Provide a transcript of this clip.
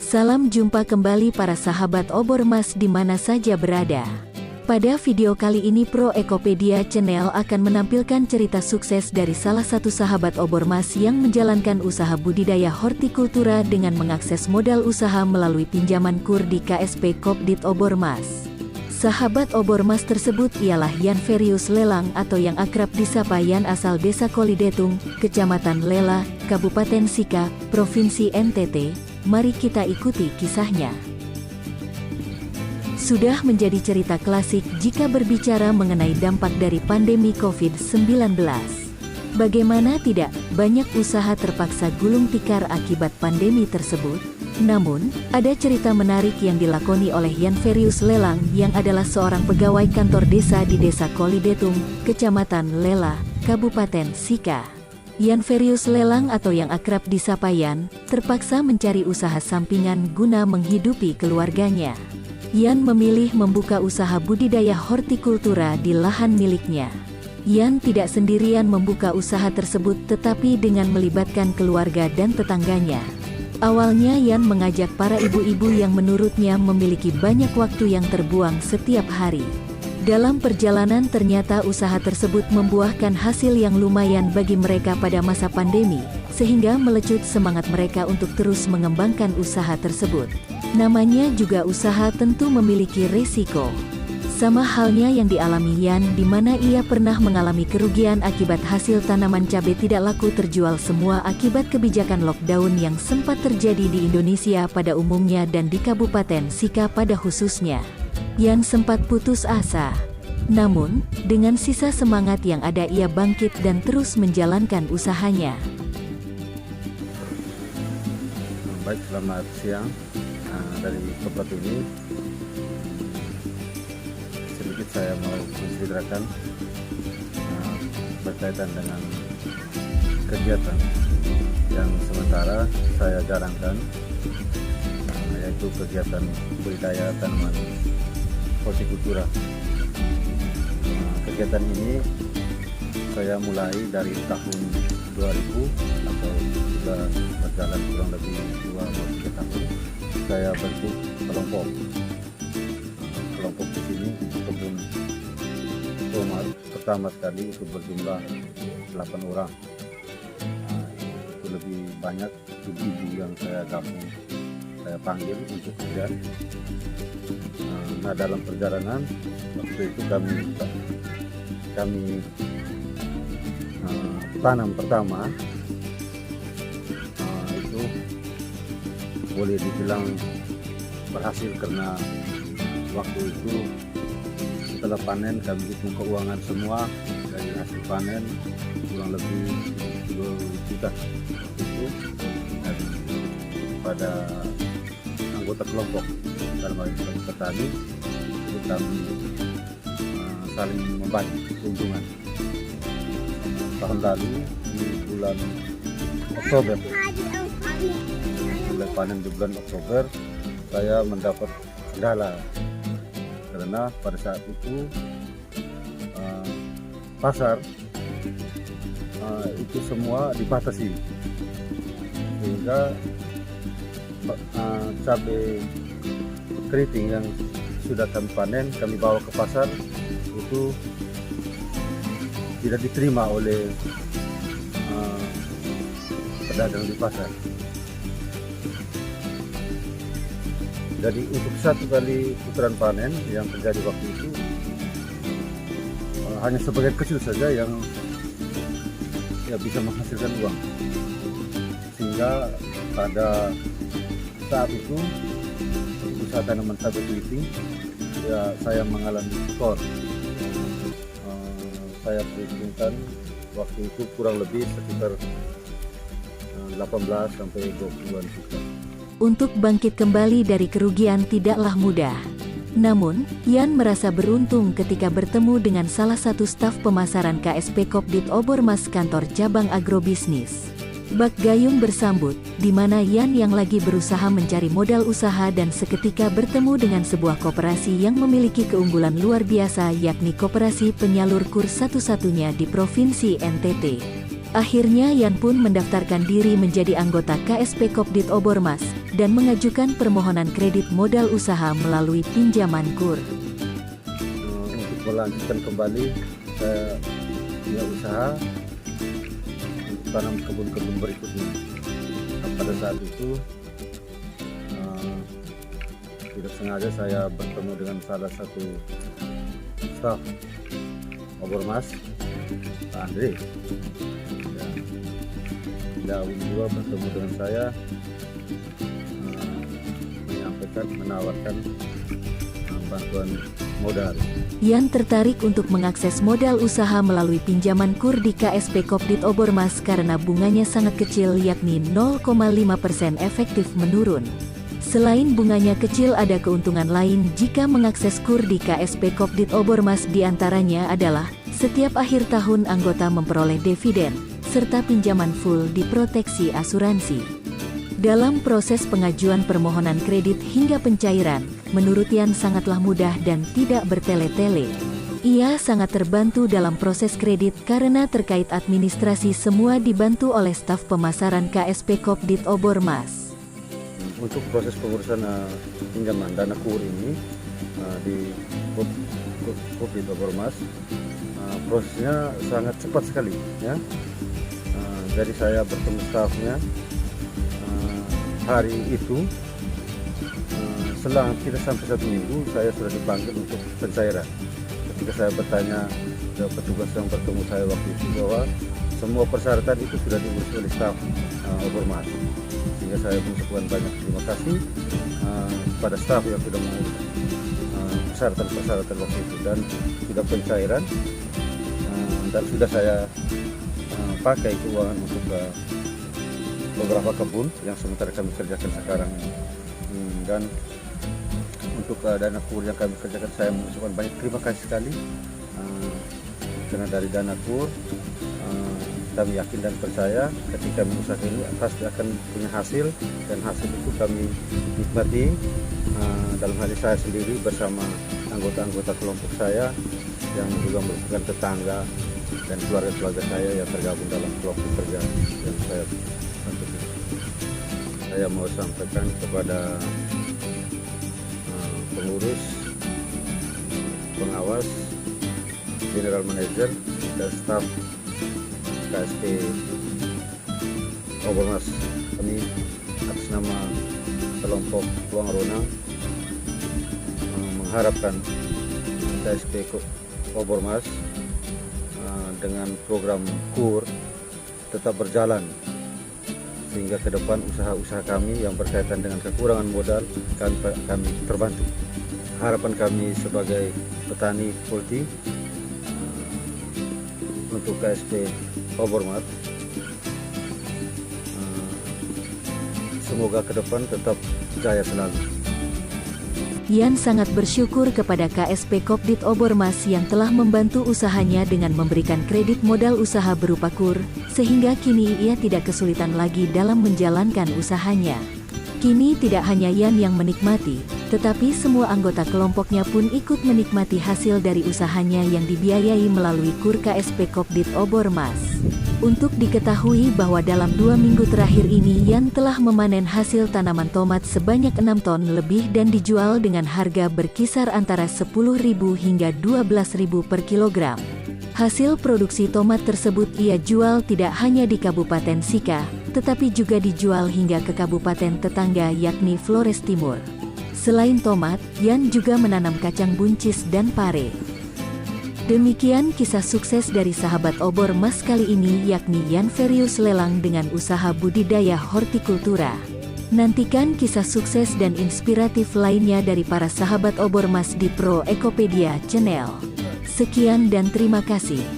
Salam jumpa kembali para sahabat obor mas di mana saja berada. Pada video kali ini Pro Ekopedia Channel akan menampilkan cerita sukses dari salah satu sahabat obor mas yang menjalankan usaha budidaya hortikultura dengan mengakses modal usaha melalui pinjaman KUR di KSP Kopdit Obor Mas. Sahabat obor mas tersebut ialah Yan Ferius Lelang atau yang akrab disapa Yan, asal Desa Kolidetung, Kecamatan Lela, Kabupaten Sika, Provinsi NTT. Mari kita ikuti kisahnya. Sudah menjadi cerita klasik jika berbicara mengenai dampak dari pandemi COVID-19. Bagaimana tidak, banyak usaha terpaksa gulung tikar akibat pandemi tersebut. Namun, ada cerita menarik yang dilakoni oleh Yan Ferius Lelang yang adalah seorang pegawai kantor desa di Desa Kolidetung, Kecamatan Lela, Kabupaten Sika. Yan Ferius Lelang atau yang akrab disapa Yan, terpaksa mencari usaha sampingan guna menghidupi keluarganya. Yan memilih membuka usaha budidaya hortikultura di lahan miliknya. Yan tidak sendirian membuka usaha tersebut tetapi dengan melibatkan keluarga dan tetangganya. Awalnya Yan mengajak para ibu-ibu yang menurutnya memiliki banyak waktu yang terbuang setiap hari. Dalam perjalanan ternyata usaha tersebut membuahkan hasil yang lumayan bagi mereka pada masa pandemi, sehingga melecut semangat mereka untuk terus mengembangkan usaha tersebut. Namanya juga usaha tentu memiliki resiko. Sama halnya yang dialami Yan, di mana ia pernah mengalami kerugian akibat hasil tanaman cabai tidak laku terjual semua akibat kebijakan lockdown yang sempat terjadi di Indonesia pada umumnya dan di Kabupaten Sika pada khususnya. Yan sempat putus asa. Namun, dengan sisa semangat yang ada ia bangkit dan terus menjalankan usahanya. Baik, selamat siang. Dari tempat ini sedikit saya mau menceritakan berkaitan dengan kegiatan yang sementara saya jalankan, yaitu kegiatan budidaya tanaman hortikultura. Kegiatan ini saya mulai dari tahun 2000 atau sudah berjalan kurang lebih 2-3 tahun. Saya bentuk kelompok di sini kebun tomat. Pertama sekali itu berjumlah 8 orang. Itu lebih banyak ibu-ibu yang saya gabung, saya panggil untuk kerja. Nah, dalam perjalanan waktu itu kami tanam pertama itu boleh dibilang berhasil karena waktu itu setelah panen kami hitung keuangan semua dari hasil panen kurang lebih 2 juta itu, dan pada anggota kelompok dalam hal ini petani itu kami saling membagi keuntungan. Tahun lalu di bulan Oktober, mulai panen di bulan Oktober, saya mendapat kendala karena pada saat itu pasar itu semua dibatasi, sehingga cabai keriting yang sudah kami panen kami bawa ke pasar itu tidak diterima oleh pedagang di pasar. Jadi untuk satu kali putaran panen yang terjadi waktu itu hanya sebagian kecil saja yang bisa menghasilkan uang, sehingga pada saat itu usaha tanaman cabai keriting saya mengalami skor. Saya perhitungkan waktu itu kurang lebih sekitar 18-20 juta. Untuk bangkit kembali dari kerugian tidaklah mudah. Namun, Yan merasa beruntung ketika bertemu dengan salah satu staf pemasaran KSP Kopdit Obor Mas kantor cabang agrobisnis. Bak gayung bersambut, di mana Yan yang lagi berusaha mencari modal usaha dan seketika bertemu dengan sebuah koperasi yang memiliki keunggulan luar biasa, yakni koperasi penyalur KUR satu-satunya di Provinsi NTT. Akhirnya Yan pun mendaftarkan diri menjadi anggota KSP Kopdit Obor Mas, dan mengajukan permohonan kredit modal usaha melalui pinjaman KUR. Untuk melanjutkan kembali saya punya usaha untuk tanam kebun-kebun berikutnya. Nah, pada saat itu tidak sengaja saya bertemu dengan salah satu staf Obormas, Pak Andre. Beliau juga bertemu dengan saya, menawarkan bantuan modal. Yan tertarik untuk mengakses modal usaha melalui pinjaman KUR di KSP Kopdit Obormas karena bunganya sangat kecil, yakni 0,5% efektif menurun. Selain bunganya kecil, ada keuntungan lain jika mengakses KUR di KSP Kopdit Obormas, diantaranya adalah setiap akhir tahun anggota memperoleh dividen, serta pinjaman full diproteksi asuransi. Dalam proses pengajuan permohonan kredit hingga pencairan, menurut Yan sangatlah mudah dan tidak bertele-tele. Ia sangat terbantu dalam proses kredit karena terkait administrasi semua dibantu oleh staf pemasaran KSP Kopdit Obormas. Untuk proses pengurusan pinjaman dana KUR ini di Kopdit Obormas, prosesnya sangat cepat sekali, ya. Jadi saya bertemu stafnya hari itu, selang tidak sampai 1 minggu saya sudah dipanggil untuk pencairan. Ketika saya bertanya ke petugas yang bertemu saya waktu itu bahwa semua persyaratan itu sudah diurus oleh staf Obormas, sehingga saya mengucapkan banyak terima kasih kepada staf yang sudah mengurus persyaratan waktu itu, dan sudah pencairan dan sudah saya pakai keuangan untuk beberapa kebun yang sementara kami kerjakan sekarang. Dan untuk dana KUR yang kami kerjakan, saya mengucapkan banyak terima kasih sekali, karena dari dana KUR kami yakin dan percaya ketika kami usaha ini pasti akan punya hasil, dan hasil itu kami nikmati dalam hal ini saya sendiri bersama anggota-anggota kelompok saya yang juga merupakan tetangga dan keluarga-keluarga saya yang tergabung dalam kelompok kerja yang saya bantu. Saya mau sampaikan kepada pengurus, pengawas, general manager, dan staf KSP Obormas, kami atas nama kelompok Puang Rona mengharapkan KSP Obormas dengan program KUR tetap berjalan, sehingga ke depan usaha-usaha kami yang berkaitan dengan kekurangan modal kami terbantu. Harapan kami sebagai petani polti untuk KSP Obormas, semoga ke depan tetap jaya selalu. Yan sangat bersyukur kepada KSP Kopdit Obormas yang telah membantu usahanya dengan memberikan kredit modal usaha berupa KUR, sehingga kini ia tidak kesulitan lagi dalam menjalankan usahanya. Kini tidak hanya Yan yang menikmati, tetapi semua anggota kelompoknya pun ikut menikmati hasil dari usahanya yang dibiayai melalui KUR KSP Kopdit Obormas. Untuk diketahui bahwa dalam 2 minggu terakhir ini Yan telah memanen hasil tanaman tomat sebanyak 6 ton lebih dan dijual dengan harga berkisar antara 10.000 hingga 12.000 per kilogram. Hasil produksi tomat tersebut ia jual tidak hanya di Kabupaten Sika, tetapi juga dijual hingga ke kabupaten tetangga yakni Flores Timur. Selain tomat, Yan juga menanam kacang buncis dan pare. Demikian kisah sukses dari sahabat Obormas kali ini, yakni Yan Ferius Lelang dengan usaha budidaya hortikultura. Nantikan kisah sukses dan inspiratif lainnya dari para sahabat Obormas di Pro Ekopedia Channel. Sekian dan terima kasih.